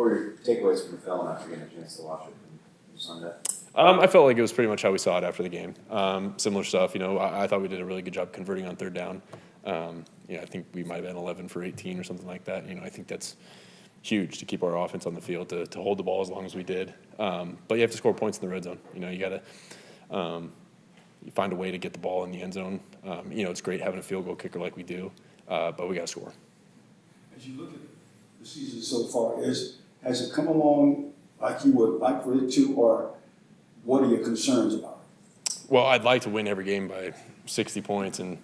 were your takeaways from the film after getting a chance to watch it from Sunday? I felt like it was pretty much how we saw it after the game. Similar stuff. I thought we did a really good job converting on third down. I think we might have been 11 for 18 or something like that. I think that's huge to keep our offense on the field, to hold the ball as long as we did. But you have to score points in the red zone. You got to you find a way to get the ball in the end zone. It's great having a field goal kicker like we do, but we got to score. As you look at the season so far, has it come along like you would like for it to, or what are your concerns about it? Well, I'd like to win every game by 60 points, but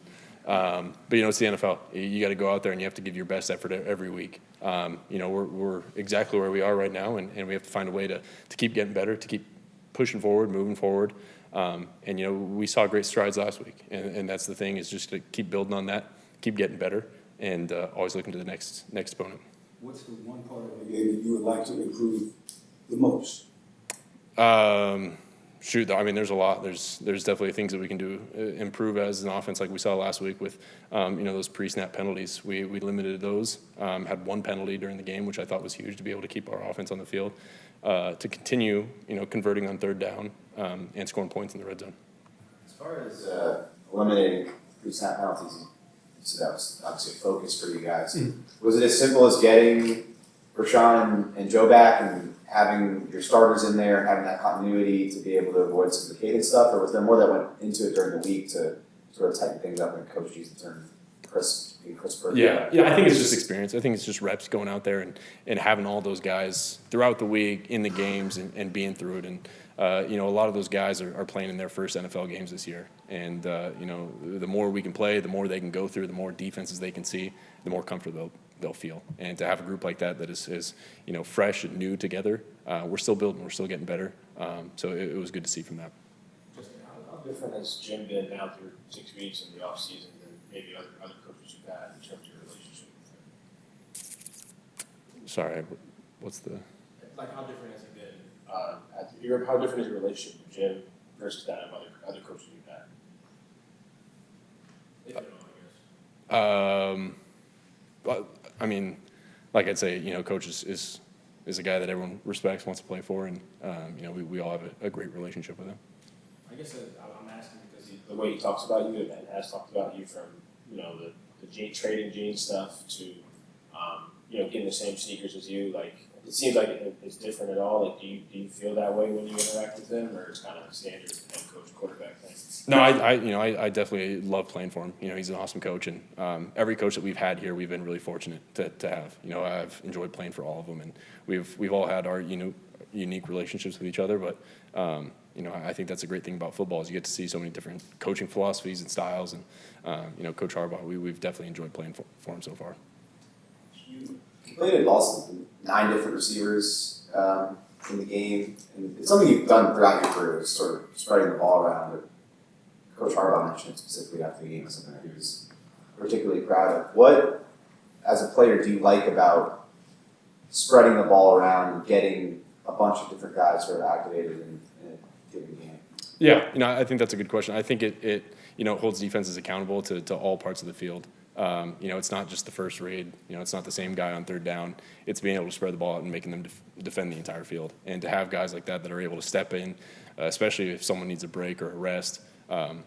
it's the NFL. You got to go out there and you have to give your best effort every week. We're exactly where we are right now, and we have to find a way to keep getting better, to keep pushing forward, moving forward. We saw great strides last week, and that's the thing, is just to keep building on that, keep getting better, and always looking to the next opponent. What's the one part of the game that you would like to improve the most? There's a lot. There's definitely things that we can do, improve as an offense, like we saw last week with, those pre-snap penalties. We limited those, had one penalty during the game, which I thought was huge to be able to keep our offense on the field, to continue, converting on third down, and scoring points in the red zone. As far as eliminating pre-snap penalties, so that was obviously a focus for you guys. Was it as simple as getting Rashawn and Joe back and having your starters in there and having that continuity to be able to avoid some complicated stuff, or was there more that went into it during the week to sort of tighten things up and coach used the term crisper? Yeah, I think it's just experience. I think it's just reps going out there and having all those guys throughout the week in the games and being through it. And, a lot of those guys are playing in their first NFL games this year. And, the more we can play, the more they can go through, the more defenses they can see, the more comfortable they'll feel. And to have a group like that is fresh and new together, we're still building, we're still getting better. So it was good to see from that. Justin, how different has Jim been now through 6 weeks in the offseason than maybe other coaches you've had in terms of your relationship with him? Sorry, what's the... Like, how different has it been? How different is your relationship with Jim versus that of other coaches you've had? If you know, I guess. Like I'd say, coach is a guy that everyone respects, wants to play for, and we all have a great relationship with him. I guess I'm asking because the way he talks about you and has talked about you, from the trading jeans stuff to getting the same sneakers as you. Like, it seems like it's different at all. Like, do you feel that way when you interact with him, or it's kind of a standard head coach quarterback thing? No, I definitely love playing for him. He's an awesome coach, and every coach that we've had here, we've been really fortunate to have. I've enjoyed playing for all of them, and we've all had our unique relationships with each other. But I think that's a great thing about football, is you get to see so many different coaching philosophies and styles. And Coach Harbaugh, we've definitely enjoyed playing for him so far. You played at Boston, 9 different receivers in the game, and it's something you've done throughout your career, is sort of spreading the ball around. But Coach Harbaugh mentioned it specifically after the game as something that he was particularly proud of. What, as a player, do you like about spreading the ball around and getting a bunch of different guys sort of activated in a given game? Yeah, I think that's a good question. I think it holds defenses accountable to all parts of the field. It's not just the first read. It's not the same guy on third down. It's being able to spread the ball out and making them defend the entire field. And to have guys like that are able to step in, especially if someone needs a break or a rest, to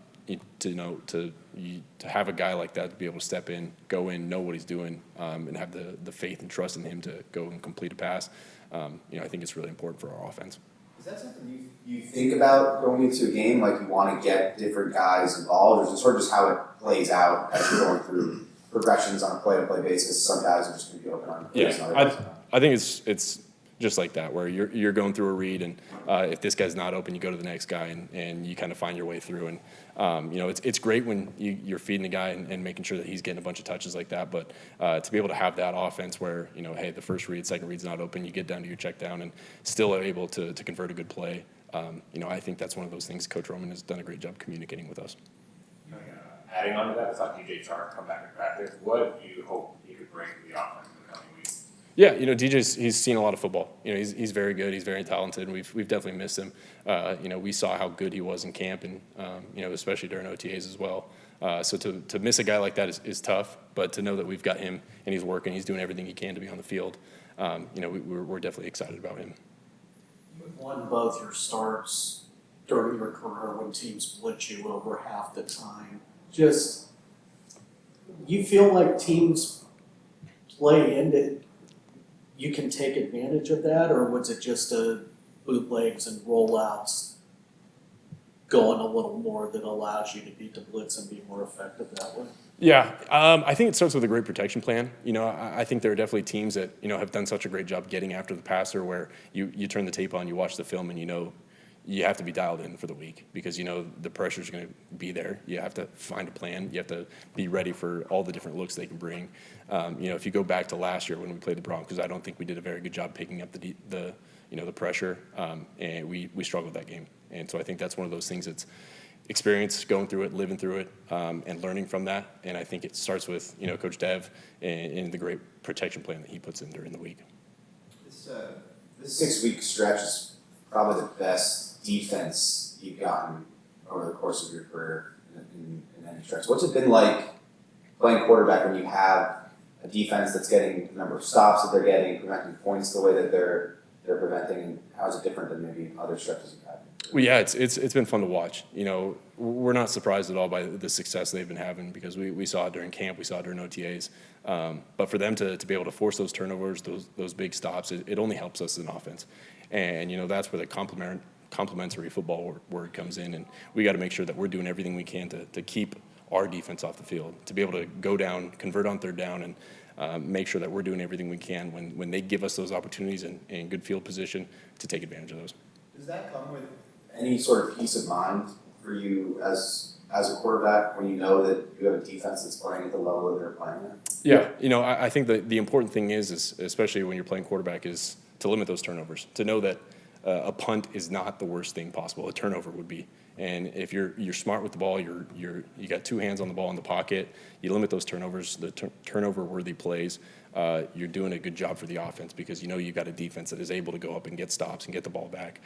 have a guy like that to be able to step in, go in, know what he's doing, and have the faith and trust in him to go and complete a pass. I think it's really important for our offense. Is that something you think about going into a game, like you want to get different guys involved, or is it sort of just how it plays out as you're going through progressions on a play-to-play basis? Some guys are just going to be open on plays. Yeah, I think it's just like that, where you're going through a read, and if this guy's not open, you go to the next guy, and you kind of find your way through. And it's great when you're feeding a guy and making sure that he's getting a bunch of touches like that. But to be able to have that offense where hey, the first read, second read's not open, you get down to your check down and still are able to convert a good play. I think that's one of those things Coach Roman has done a great job communicating with us. Adding on to that, I thought DJ Chark come back in practice. What do you hope he could bring to the offense in the coming weeks? Yeah, he's seen a lot of football. He's very good. He's very talented, and we've definitely missed him. We saw how good he was in camp, and especially during OTAs as well. So to miss a guy like that is tough, but to know that we've got him and he's working, he's doing everything he can to be on the field, we're definitely excited about him. You won both your starts during your career when teams blitz you over half the time. Just, you feel like teams play into, you can take advantage of that, or was it just a bootlegs and rollouts going a little more that allows you to beat the blitz and be more effective that way? Yeah, I think it starts with a great protection plan. I think there are definitely teams that, have done such a great job getting after the passer where you turn the tape on, you watch the film, and you have to be dialed in for the week because the pressure's going to be there. You have to find a plan. You have to be ready for all the different looks they can bring. If you go back to last year when we played the Broncos, I don't think we did a very good job picking up the pressure, and we struggled that game. And so I think that's one of those things that's experience, going through it, living through it, and learning from that. And I think it starts with Coach Dev and the great protection plan that he puts in during the week. This 6-week stretch is probably the best defense you've gotten over the course of your career in any stretch. What's it been like playing quarterback when you have a defense that's getting the number of stops that they're getting, preventing points the way that they're preventing, and how is it different than maybe other stretches you've had? Well, yeah, it's been fun to watch. We're not surprised at all by the success they've been having because we saw it during camp, we saw it during OTAs. But for them to be able to force those turnovers, those big stops, it only helps us as an offense. And that's where the complementary football word comes in, and we got to make sure that we're doing everything we can to keep our defense off the field, to be able to go down, convert on third down, and make sure that we're doing everything we can when they give us those opportunities in good field position to take advantage of those. Does that come with any sort of peace of mind for you as a quarterback when you know that you have a defense that's playing at the level that they're playing at? Yeah, I think the important thing is especially when you're playing quarterback is to limit those turnovers, to know that a punt is not the worst thing possible. A turnover would be. And if you're smart with the ball, you got two hands on the ball in the pocket, you limit those turnovers, the turnover-worthy plays, you're doing a good job for the offense because you've got a defense that is able to go up and get stops and get the ball back.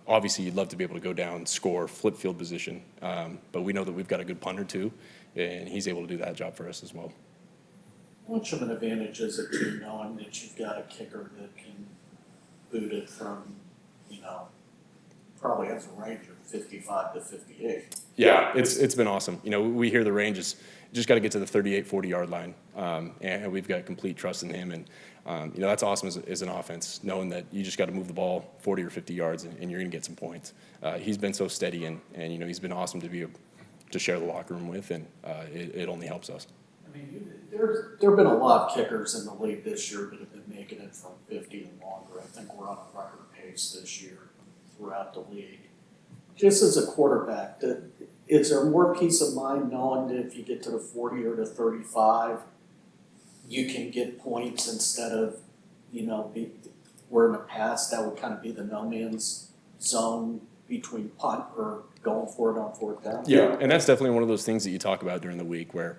Obviously, you'd love to be able to go down, score, flip field position, but we know that we've got a good punter too, and he's able to do that job for us as well. How much of an advantage is it to knowing that you've got a kicker that can boot it from, probably has a range of 55 to 58? Yeah, it's been awesome. We hear the range is just got to get to the 38, 40-yard line, and we've got complete trust in him. And, that's awesome as an offense, knowing that you just got to move the ball 40 or 50 yards and you're going to get some points. He's been so steady, and he's been awesome to share the locker room with, and it only helps us. I mean, there have been a lot of kickers in the league this year that have been making it from 50 and longer. I think we're on a record pace this year throughout the league. Just as a quarterback, is there more peace of mind knowing that if you get to the 40 or the 35, you can get points instead of, where in the past that would kind of be the no man's zone between punt or going for it on fourth down? Yeah, and that's definitely one of those things that you talk about during the week where,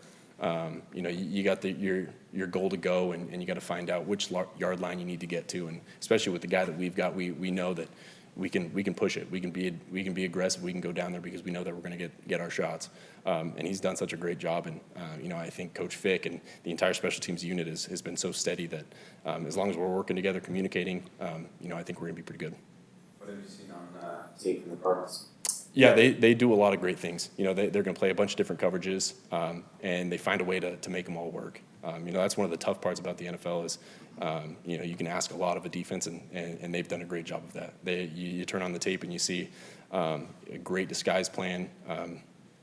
you got your goal to go and you got to find out which yard line you need to get to, and especially with the guy that we've got, we know that we can push it. We can be aggressive. We can go down there because we know that we're going to get our shots. And he's done such a great job. And I think Coach Fick and the entire special teams unit has been so steady that as long as we're working together, communicating, I think we're going to be pretty good. What have you seen on tape from the Cardinals? Yeah, they do a lot of great things. They're going to play a bunch of different coverages, and they find a way to make them all work. That's one of the tough parts about the NFL is, you can ask a lot of a defense, and they've done a great job of that. You turn on the tape and you see a great disguise plan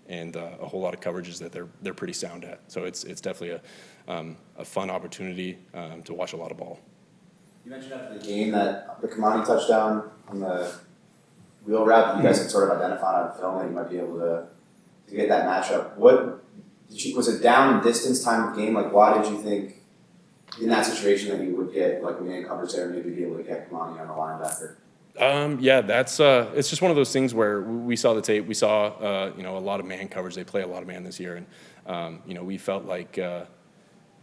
and a whole lot of coverages that they're pretty sound at. So it's definitely a fun opportunity to watch a lot of ball. You mentioned after the game that the Kamani touchdown on the wheel route, you guys had sort of identified on film that you might be able to get that matchup. Was it down in distance, time of game? Like, why did you think in that situation that you would get like a man coverage there, maybe be able to get Kamani on the linebacker? Yeah, that's it's just one of those things where we saw the tape. We saw a lot of man coverage. They play a lot of man this year, and we felt like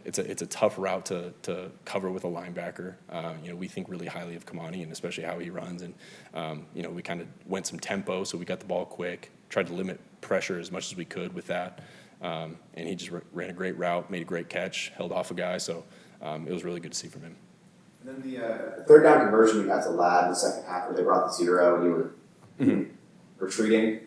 it's a tough route to cover with a linebacker. We think really highly of Kamani and especially how he runs, and we kind of went some tempo, so we got the ball quick, tried to limit pressure as much as we could with that, and he just ran a great route, made a great catch, held off a guy, so it was really good to see from him. And then the third down conversion you had to Ladd in the second half where they brought the 0 and you were retreating.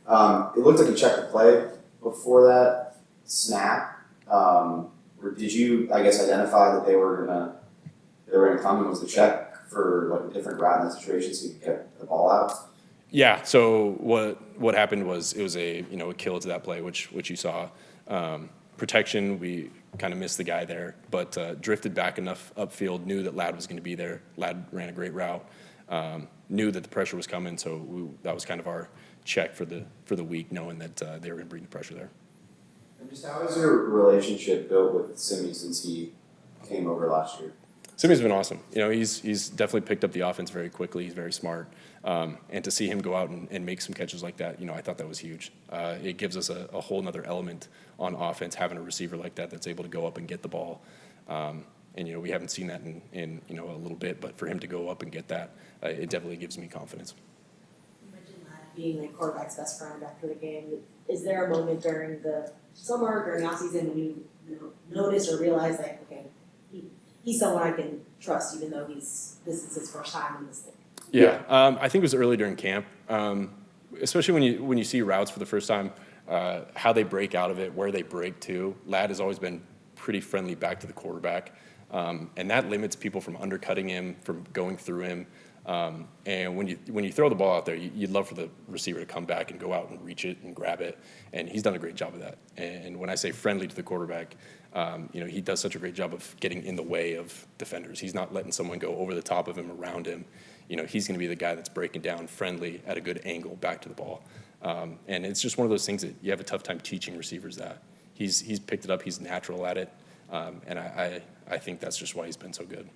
It looked like you checked the play before that snap. Or did you, I guess, identify that they were gonna come, and was the check for like a different route in that situation so you could get the ball out? Yeah. So what happened was it was a kill to that play, which you saw. Protection, we kind of missed the guy there, but drifted back enough upfield, knew that Ladd was going to be there. Ladd ran a great route, knew that the pressure was coming, so that was kind of our check for the week, knowing that they were going to bring the pressure there. And just how has your relationship built with Simi since he came over last year? Simi's been awesome. He's definitely picked up the offense very quickly. He's very smart. And to see him go out and make some catches like that, I thought that was huge. It gives us a whole other element on offense, having a receiver like that that's able to go up and get the ball. And we haven't seen that in a little bit, but for him to go up and get that, it definitely gives me confidence. You mentioned Ladd being like quarterback's best friend after the game. Is there a moment during the summer, during off season, when you notice or realize like, okay, he's someone I can trust, even though this is his first time in this league? Yeah, I think it was early during camp, especially when you see routes for the first time, how they break out of it, where they break to. Ladd has always been pretty friendly back to the quarterback, and that limits people from undercutting him, from going through him. And when you throw the ball out there, you'd love for the receiver to come back and go out and reach it and grab it, and he's done a great job of that. And when I say friendly to the quarterback, he does such a great job of getting in the way of defenders. He's not letting someone go over the top of him, around him. He's going to be the guy that's breaking down friendly at a good angle back to the ball. And it's just one of those things that you have a tough time teaching receivers that. He's picked it up. He's natural at it. And I think that's just why he's been so good.